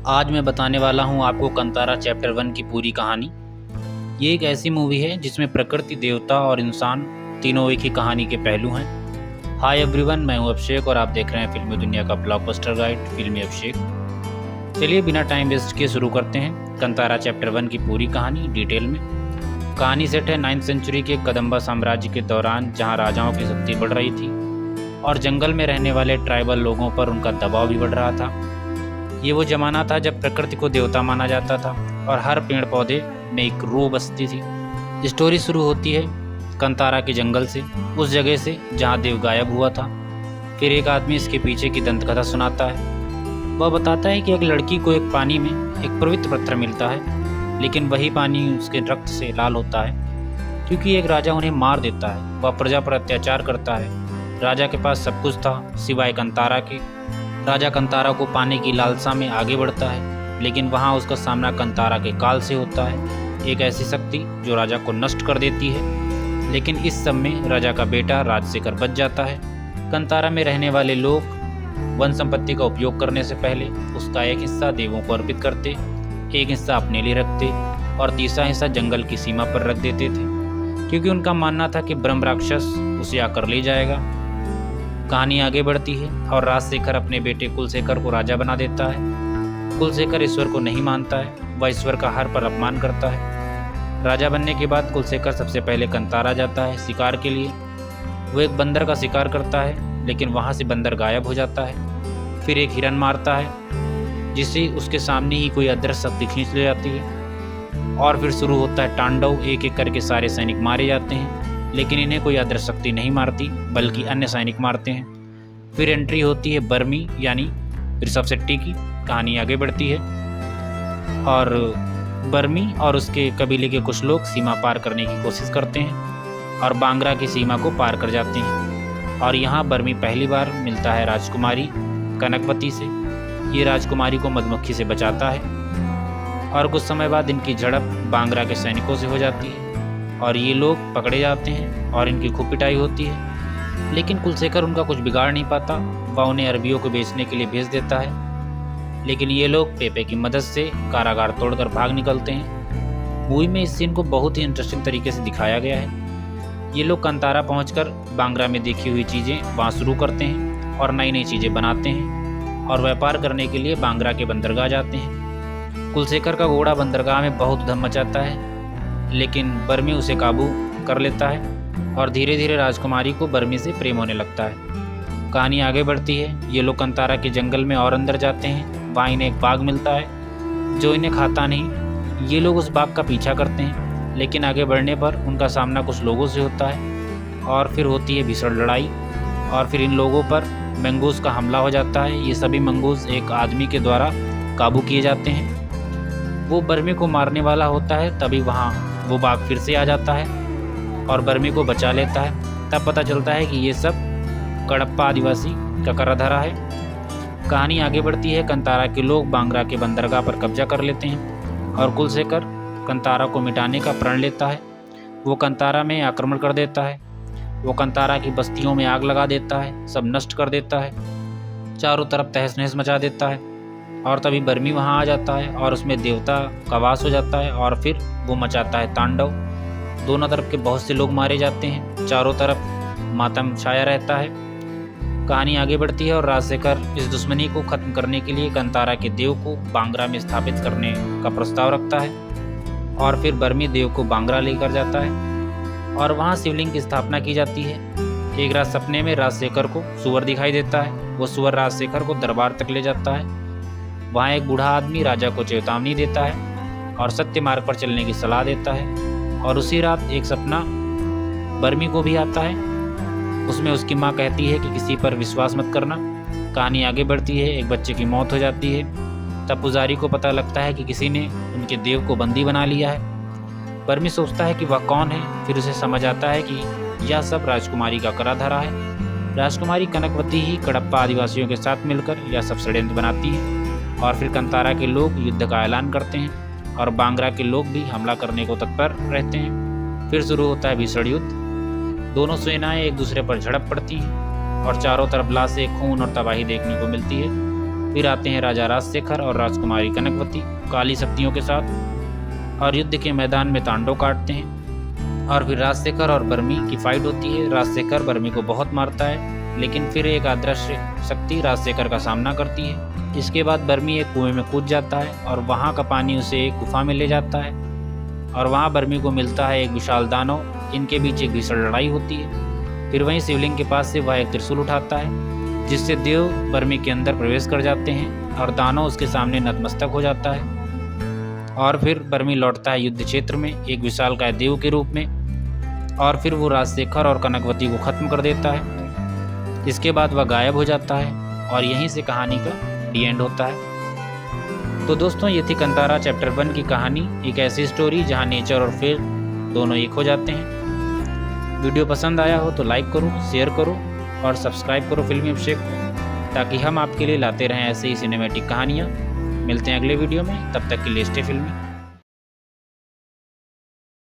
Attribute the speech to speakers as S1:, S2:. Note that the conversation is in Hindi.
S1: आज मैं बताने वाला हूँ आपको कंतारा चैप्टर 1 की पूरी कहानी। ये एक ऐसी मूवी है जिसमें प्रकृति, देवता और इंसान तीनों एक ही कहानी के पहलू हैं। हाय एवरीवन, मैं हूँ अभिषेक और आप देख रहे हैं फिल्मी दुनिया का ब्लॉकबस्टर गाइड फिल्मी अभिषेक। चलिए बिना टाइम वेस्ट किए शुरू करते हैं कंतारा चैप्टर 1 की पूरी कहानी डिटेल में। कहानी सेट है 9th सेंचुरी के कदंबा साम्राज्य के दौरान, जहाँ राजाओं की शक्ति बढ़ रही थी और जंगल में रहने वाले ट्राइबल लोगों पर उनका दबाव भी बढ़ रहा था। ये वो ज़माना था जब प्रकृति को देवता माना जाता था और हर पेड़ पौधे में एक रूह बसती थी। स्टोरी शुरू होती है कंतारा के जंगल से, उस जगह से जहाँ देव गायब हुआ था। फिर एक आदमी इसके पीछे की दंतकथा सुनाता है। वह बताता है कि एक लड़की को एक पानी में एक पवित्र पत्थर मिलता है, लेकिन वही पानी उसके रक्त से लाल होता है क्योंकि एक राजा उन्हें मार देता है। वह प्रजा पर अत्याचार करता है। राजा के पास सब कुछ था सिवाय कंतारा के। राजा कंतारा को पाने की लालसा में आगे बढ़ता है, लेकिन वहाँ उसका सामना कंतारा के काल से होता है, एक ऐसी शक्ति जो राजा को नष्ट कर देती है। लेकिन इस सब में राजा का बेटा राजशेखर बच जाता है। कंतारा में रहने वाले लोग वन संपत्ति का उपयोग करने से पहले उसका एक हिस्सा देवों को अर्पित करते, एक हिस्सा अपने लिए रखते और तीसरा हिस्सा जंगल की सीमा पर रख देते थे, क्योंकि उनका मानना था कि ब्रह्म राक्षस उसे आकर ले जाएगा। कहानी आगे बढ़ती है और राजशेखर अपने बेटे कुलशेखर को राजा बना देता है। कुलशेखर ईश्वर को नहीं मानता है, वह ईश्वर का हर पर अपमान करता है। राजा बनने के बाद कुलशेखर सबसे पहले कंतारा जाता है शिकार के लिए। वो एक बंदर का शिकार करता है, लेकिन वहाँ से बंदर गायब हो जाता है। फिर एक हिरन मारता है, जिसे उसके सामने ही कोई अदृश्य शक्ति खींच ले जाती है। और फिर शुरू होता है तांडव। एक एक करके सारे सैनिक मारे जाते हैं, लेकिन इन्हें कोई अदृश्य शक्ति नहीं मारती, बल्कि अन्य सैनिक मारते हैं। फिर एंट्री होती है बर्मी यानी ऋषभ शेट्टी की। कहानी आगे बढ़ती है और बर्मी और उसके कबीले के कुछ लोग सीमा पार करने की कोशिश करते हैं और बांग्रा की सीमा को पार कर जाते हैं। और यहाँ बर्मी पहली बार मिलता है राजकुमारी कनकवती से। ये राजकुमारी को मधुमक्खी से बचाता है और कुछ समय बाद इनकी झड़प बांग्रा के सैनिकों से हो जाती है और ये लोग पकड़े जाते हैं और इनकी खूब पिटाई होती है। लेकिन कुलशेखर उनका कुछ बिगाड़ नहीं पाता। वह उन्हें अरबियों को बेचने के लिए भेज देता है, लेकिन ये लोग पेपे की मदद से कारागार तोड़कर भाग निकलते हैं। मूवी में इस सीन को बहुत ही इंटरेस्टिंग तरीके से दिखाया गया है। ये लोग कंतारा पहुंचकर बांग्रा में देखी हुई चीज़ें वहाँ शुरू करते हैं और नई नई चीज़ें बनाते हैं और व्यापार करने के लिए बांग्रा के बंदरगाह जाते हैं। कुलशेखर का घोड़ा बंदरगाह में बहुत धम मचाता है, लेकिन बर्मी उसे काबू कर लेता है और धीरे धीरे राजकुमारी को बर्मी से प्रेम होने लगता है। कहानी आगे बढ़ती है। ये लोग कंतारा के जंगल में और अंदर जाते हैं। वहाँ इन्हें एक बाघ मिलता है जो इन्हें खाता नहीं। ये लोग उस बाघ का पीछा करते हैं, लेकिन आगे बढ़ने पर उनका सामना कुछ लोगों से होता है और फिर होती है भीषण लड़ाई और फिर इन लोगों पर मंगूस का हमला हो जाता है। ये सभी मंगूस एक आदमी के द्वारा काबू किए जाते हैं। वो बर्मी को मारने वाला होता है, तभी वहाँ वो बाघ फिर से आ जाता है और बर्मी को बचा लेता है। तब पता चलता है कि ये सब कडप्पा आदिवासी का कराधारा है। कहानी आगे बढ़ती है। कंतारा के लोग बांग्रा के बंदरगाह पर कब्जा कर लेते हैं और कुलशेखर कंतारा को मिटाने का प्रण लेता है। वो कंतारा में आक्रमण कर देता है। वो कंतारा की बस्तियों में आग लगा देता है, सब नष्ट कर देता है, चारों तरफ तहस नहस मचा देता है। और तभी बर्मी वहाँ आ जाता है और उसमें देवता का वास हो जाता है और फिर वो मचाता है तांडव। दोनों तरफ के बहुत से लोग मारे जाते हैं, चारों तरफ मातम छाया रहता है। कहानी आगे बढ़ती है और राजशेखर इस दुश्मनी को खत्म करने के लिए कंतारा के देव को बांग्रा में स्थापित करने का प्रस्ताव रखता है और फिर बर्मी देव को बांग्रा लेकर जाता है और वहाँ शिवलिंग की स्थापना की जाती है। एक रात सपने में राजशेखर को सुअर दिखाई देता है। वो सुअर राजशेखर को दरबार तक ले जाता है। वहाँ एक बूढ़ा आदमी राजा को चेतावनी देता है और सत्य मार्ग पर चलने की सलाह देता है। और उसी रात एक सपना बर्मी को भी आता है। उसमें उसकी माँ कहती है कि किसी पर विश्वास मत करना। कहानी आगे बढ़ती है। एक बच्चे की मौत हो जाती है। तब पुजारी को पता लगता है कि किसी ने उनके देव को बंदी बना लिया है। बर्मी सोचता है कि वह कौन है। फिर उसे समझ आता है कि यह सब राजकुमारी का कराधारा है। राजकुमारी कनकवती ही कडप्पा आदिवासियों के साथ मिलकर यह सब षड्यंत्र बनाती है और फिर कंतारा के लोग युद्ध का ऐलान करते हैं और बांग्रा के लोग भी हमला करने को तत्पर रहते हैं। फिर शुरू होता है भीषण युद्ध। दोनों सेनाएं एक दूसरे पर झड़प पड़ती हैं और चारों तरफ लाशें, खून और तबाही देखने को मिलती है। फिर आते हैं राजा राजशेखर और राजकुमारी कनकवती काली शक्तियों के साथ और युद्ध के मैदान में तांडव काटते हैं। और फिर राजशेखर और बर्मी की फाइट होती है। राजशेखर बर्मी को बहुत मारता है, लेकिन फिर एक अदृश्य शक्ति राजशेखर का सामना करती है। इसके बाद बर्मी एक कुएं में कूद जाता है और वहाँ का पानी उसे एक गुफा में ले जाता है और वहाँ बर्मी को मिलता है एक विशाल दानव। इनके बीच एक भीषण लड़ाई होती है। फिर वहीं शिवलिंग के पास से वह एक त्रिशूल उठाता है, जिससे देव बर्मी के अंदर प्रवेश कर जाते हैं और दानव उसके सामने नतमस्तक हो जाता है। और फिर बर्मी लौटता है युद्ध क्षेत्र में एक विशालकाय देव के रूप में और फिर वो राजशेखर और कनकवती को खत्म कर देता है। इसके बाद वह गायब हो जाता है और यहीं से कहानी का डी एंड होता है। तो दोस्तों, ये थी कंतारा चैप्टर 1 की कहानी। एक ऐसी स्टोरी जहाँ नेचर और फेथ दोनों एक हो जाते हैं। वीडियो पसंद आया हो तो लाइक करो, शेयर करो और सब्सक्राइब करो फिल्मी अभिषेक को, ताकि हम आपके लिए लाते रहें ऐसे ही सिनेमैटिक कहानियाँ। मिलते हैं अगले वीडियो में, तब तक के लिए स्टे फिल्मी।